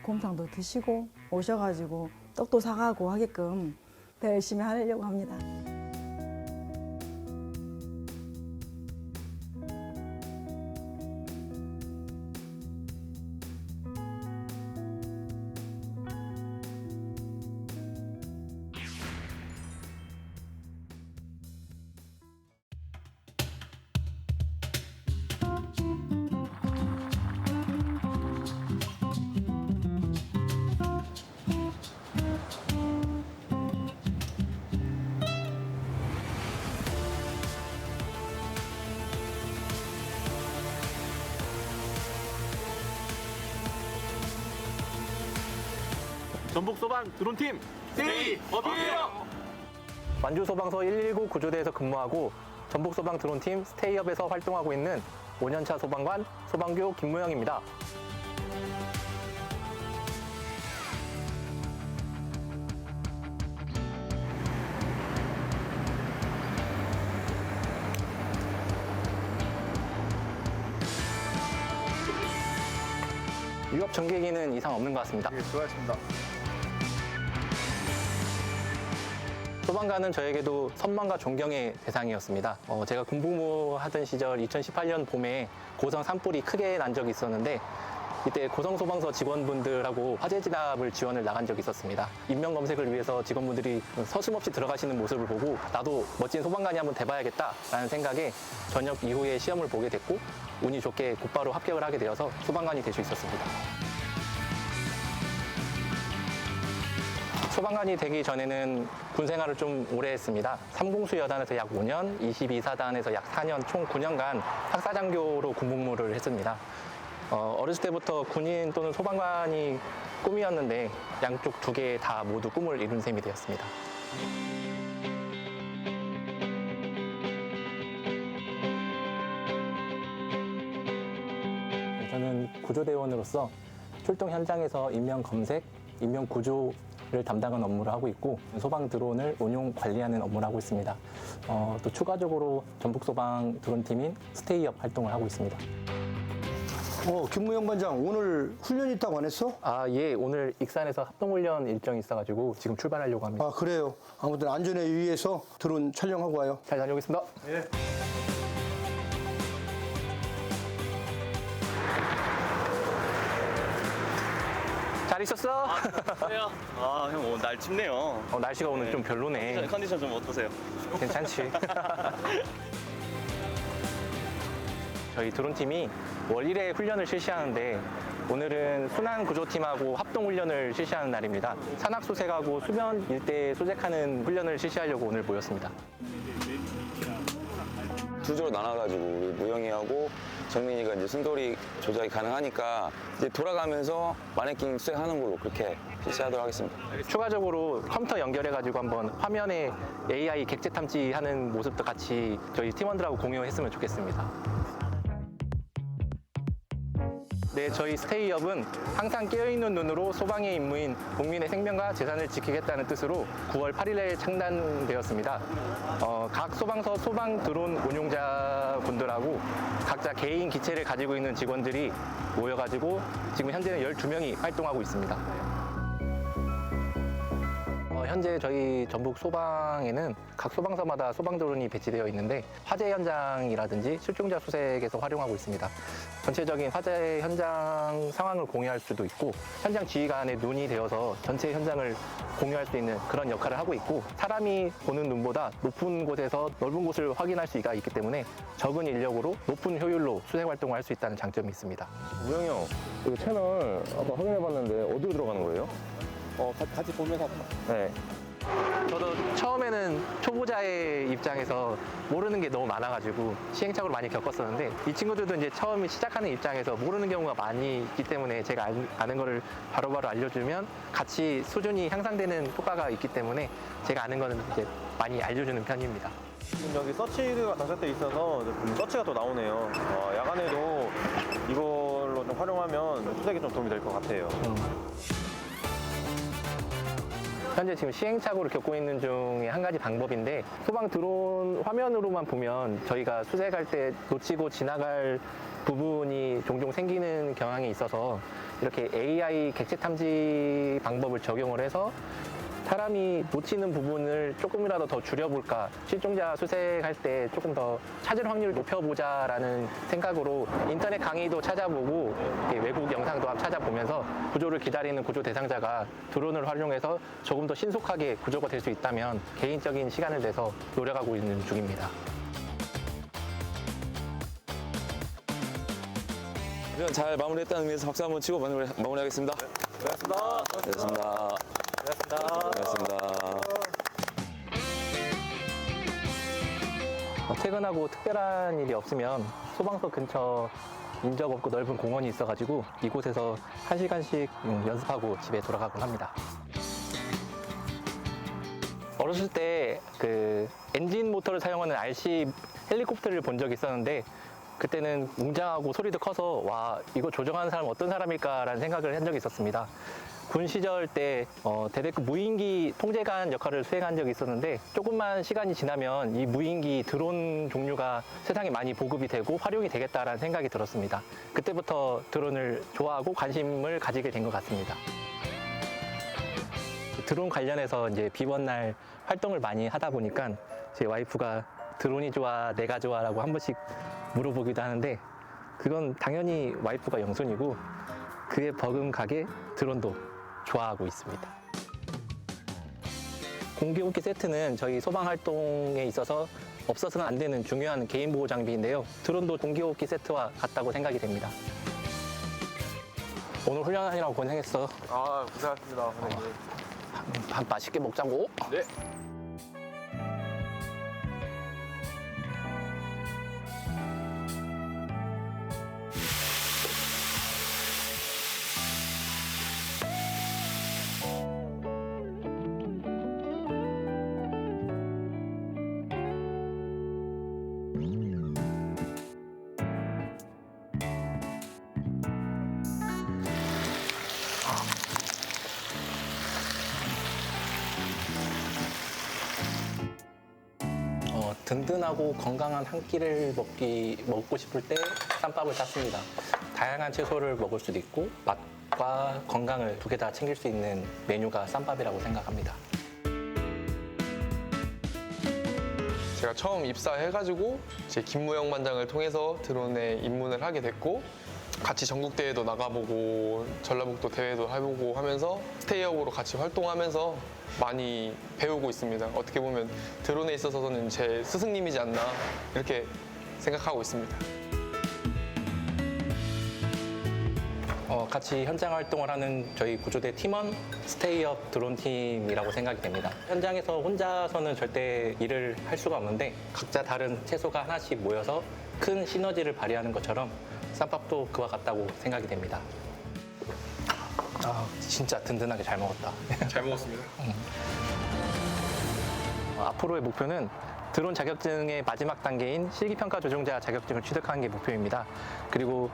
곰탕도 드시고 오셔가지고 떡도 사가고 하게끔 더 열심히 하려고 합니다. 전북소방 드론팀 스테이 업이에요. 만주소방서 119 구조대에서 근무하고 전북소방 드론팀 스테이업에서 활동하고 있는 5년차 소방관 소방교 김무영입니다. 유압 전개기는 이상 없는 것 같습니다. 수고하셨습니다. 소방관은 저에게도 선망과 존경의 대상이었습니다. 제가 군복무 하던 시절 2018년 봄에 고성 산불이 크게 난 적이 있었는데 이때 고성소방서 직원분들하고 화재 진압을 지원을 나간 적이 있었습니다. 인명 검색을 위해서 직원분들이 서슴없이 들어가시는 모습을 보고 나도 멋진 소방관이 한번 돼봐야겠다라는 생각에 전역 이후에 시험을 보게 됐고 운이 좋게 곧바로 합격을 하게 되어서 소방관이 될 수 있었습니다. 소방관이 되기 전에는 군 생활을 좀 오래 했습니다. 3공수 여단에서 약 5년, 22사단에서 약 4년, 총 9년간 학사장교로 군복무를 했습니다. 어렸을 때부터 군인 또는 소방관이 꿈이었는데 양쪽 두 개 다 모두 꿈을 이룬 셈이 되었습니다. 저는 구조대원으로서 출동 현장에서 인명 검색, 인명 구조를 담당하는 업무를 하고 있고 소방 드론을 운용 관리하는 업무를 하고 있습니다. 또 추가적으로 전북소방 드론팀인 스테이업 활동을 하고 있습니다. 김무영 관장 오늘 훈련이 있다고 안 했어? 예, 오늘 익산에서 합동훈련 일정이 있어가지고 지금 출발하려고 합니다. 그래요. 아무튼 안전에 유의해서 드론 촬영하고 와요. 잘 다녀오겠습니다. 예. 잘 있었어? 그래요. 형 오늘 날 춥네요. 날씨가 오늘 좀 별로네. 컨디션 좀 어떠세요? 괜찮지. 저희 드론팀이 월 1회 훈련을 실시하는데 오늘은 순환구조팀하고 합동훈련을 실시하는 날입니다. 산악수색하고 수면 일대 수색하는 훈련을 실시하려고 오늘 모였습니다. 두 조로 나눠가지고 우리 무영이하고 정민이가 이제 순돌이 조작이 가능하니까 이제 돌아가면서 마네킹 수색하는 걸로 그렇게 실시하도록 하겠습니다. 추가적으로 컴퓨터 연결해가지고 한번 화면에 AI 객체 탐지하는 모습도 같이 저희 팀원들하고 공유했으면 좋겠습니다. 네, 저희 스테이업은 항상 깨어있는 눈으로 소방의 임무인 국민의 생명과 재산을 지키겠다는 뜻으로 9월 8일에 창단되었습니다. 각 소방서 소방 드론 운용자분들하고 각자 개인 기체를 가지고 있는 직원들이 모여가지고 지금 현재는 12명이 활동하고 있습니다. 현재 저희 전북 소방에는 각 소방서마다 소방 드론이 배치되어 있는데 화재 현장이라든지 실종자 수색에서 활용하고 있습니다. 전체적인 화재 현장 상황을 공유할 수도 있고 현장 지휘관의 눈이 되어서 전체 현장을 공유할 수 있는 그런 역할을 하고 있고 사람이 보는 눈보다 높은 곳에서 넓은 곳을 확인할 수가 있기 때문에 적은 인력으로 높은 효율로 수색 활동을 할 수 있다는 장점이 있습니다. 무영이 형, 이 채널 아까 확인해봤는데 어디로 들어가는 거예요? 같이 보면서. 네. 저도 처음에는 초보자의 입장에서 모르는 게 너무 많아가지고 시행착오를 많이 겪었었는데 이 친구들도 이제 처음 시작하는 입장에서 모르는 경우가 많이 있기 때문에 제가 아는 거를 바로바로 알려주면 같이 수준이 향상되는 효과가 있기 때문에 제가 아는 거는 이제 많이 알려주는 편입니다. 여기 서치가 장착돼 있어서 서치가 또 나오네요. 야간에도 이걸로 좀 활용하면 수색에 좀 도움이 될 것 같아요. 현재 지금 시행착오를 겪고 있는 중에 한 가지 방법인데 소방 드론 화면으로만 보면 저희가 수색할 때 놓치고 지나갈 부분이 종종 생기는 경향이 있어서 이렇게 AI 객체 탐지 방법을 적용을 해서 사람이 놓치는 부분을 조금이라도 더 줄여볼까, 실종자 수색할 때 조금 더 찾을 확률을 높여보자라는 생각으로 인터넷 강의도 찾아보고 외국 영상도 찾아보면서 구조를 기다리는 구조 대상자가 드론을 활용해서 조금 더 신속하게 구조가 될 수 있다면 개인적인 시간을 내서 노력하고 있는 중입니다. 잘 마무리했다는 의미에서 박수 한번 치고 마무리하겠습니다. 고맙습니다. 고맙습니다. 고맙습니다. 퇴근하고 특별한 일이 없으면 소방서 근처 인적 없고 넓은 공원이 있어가지고 이곳에서 1시간씩 연습하고 집에 돌아가곤 합니다. 어렸을 때 그 엔진 모터를 사용하는 RC 헬리콥터를 본 적이 있었는데 그때는 웅장하고 소리도 커서 와 이거 조종하는 사람 어떤 사람일까라는 생각을 한 적이 있었습니다. 군 시절 때 대대급 무인기 통제관 역할을 수행한 적이 있었는데 조금만 시간이 지나면 이 무인기 드론 종류가 세상에 많이 보급이 되고 활용이 되겠다라는 생각이 들었습니다. 그때부터 드론을 좋아하고 관심을 가지게 된 것 같습니다. 드론 관련해서 이제 비번날 활동을 많이 하다 보니까 제 와이프가 드론이 좋아, 내가 좋아라고 한 번씩 물어보기도 하는데 그건 당연히 와이프가 영순이고 그에 버금가게 드론도 좋아하고 있습니다. 공기호흡기 세트는 저희 소방 활동에 있어서 없어서는 안 되는 중요한 개인 보호 장비인데요. 드론도 공기호흡기 세트와 같다고 생각이 됩니다. 오늘 훈련하느라고 고생했어. 아, 고생하셨습니다, 선생님. 밥 맛있게 먹자고. 네. 든든하고 건강한 한 끼를 먹고 싶을 때 쌈밥을 쌌습니다. 다양한 채소를 먹을 수도 있고 맛과 건강을 두 개 다 챙길 수 있는 메뉴가 쌈밥이라고 생각합니다. 제가 처음 입사해가지고 제 김무영 반장을 통해서 드론에 입문을 하게 됐고 같이 전국대회도 나가보고 전라북도 대회도 해보고 하면서 스테이업으로 같이 활동하면서 많이 배우고 있습니다. 어떻게 보면 드론에 있어서는 제 스승님이지 않나 이렇게 생각하고 있습니다. 같이 현장 활동을 하는 저희 구조대 팀원 스테이업 드론팀이라고 생각이 됩니다. 현장에서 혼자서는 절대 일을 할 수가 없는데 각자 다른 채소가 하나씩 모여서 큰 시너지를 발휘하는 것처럼 쌈밥도 그와 같다고 생각이 됩니다. 아, 진짜 든든하게 잘 먹었다. 잘 먹었습니다. 앞으로의 목표는 드론 자격증의 마지막 단계인 실기평가 조종자 자격증을 취득하는 게 목표입니다. 그리고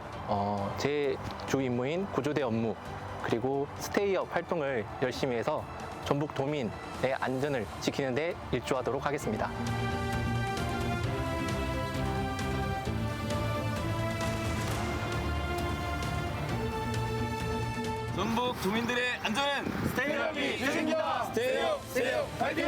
제 주 임무인 구조대 업무 그리고 스테이업 활동을 열심히 해서 전북 도민의 안전을 지키는 데 일조하도록 하겠습니다. 전북 도민들의 안전은 스테이업이 최선입니다. 스테이업 파이팅!